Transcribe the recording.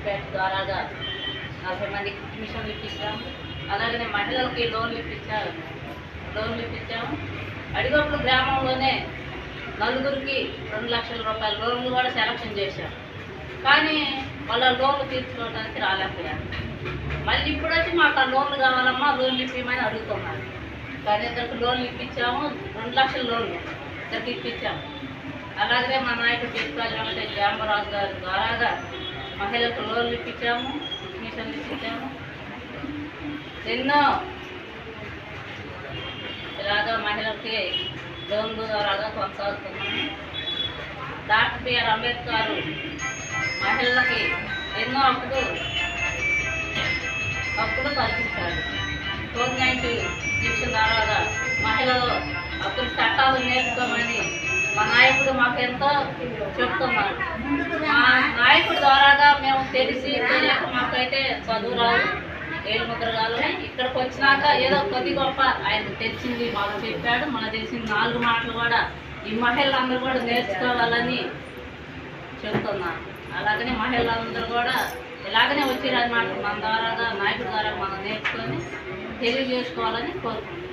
సిద్దిపేట ద్వారాగా 40 మందికి మిషన్లు ఇప్పించాము. అలాగనే మహిళలకి లోన్లు ఇప్పించాము. అడిగొప్పుడు గ్రామంలోనే నలుగురికి 2 లక్షల రూపాయల లోన్లు కూడా సెలక్షన్ చేశాం. కానీ వాళ్ళ లోన్లు తీర్చుకోవడానికి రాలేకపోయారు. మళ్ళీ ఇప్పుడు వచ్చి మాకు ఆ లోన్లు కావాలమ్మా, లోన్లు ఇప్పించమని అడుగుతున్నారు. కానీ ఇద్దరికి లోన్లు ఇప్పించాము. 2 లక్షల లోన్లు ఇద్దరికి ఇప్పించాము. అలాగే మా నాయకుడు తీసుకెళ్ళాలంటే జాంబరాజు గారి ద్వారాగా మహిళలకు లోన్లు ఇప్పించాము, మిషన్లు ఇప్పించాము. ఎన్నో ఇలాగా మహిళలకి లోన్లు ద్వారాగా కొనసాగుతున్నాము. డాక్టర్ బిఆర్ అంబేద్కర్ మహిళలకి ఎన్నో హక్కులు కల్పించాడు. గవర్నమెంట్ ఇచ్చిన తర్వాత మహిళలు హక్కులు చట్టాలు నేర్చుకోమని మా నాయకుడు మాకు ఎంతో చెప్తున్నాడు. మా నాయకుడి ద్వారాగా మేము తెలియక మాకైతే చదువు రాదు, ఏడు ముద్ర కాదు. ఇక్కడికి వచ్చినాక ఏదో కొద్ది గొప్ప ఆయన తెలిసింది మాకు చెప్పాడు. మనకు తెలిసిన 4 మాటలు కూడా ఈ మహిళలందరూ కూడా నేర్చుకోవాలని చెప్తున్నాను. అలాగనే మహిళలందరూ కూడా ఇలాగనే వచ్చి రాజమాట మన ద్వారాగా నాయకుడి ద్వారా మనం నేర్చుకొని తెలియజేసుకోవాలని కోరుకుంటున్నాం.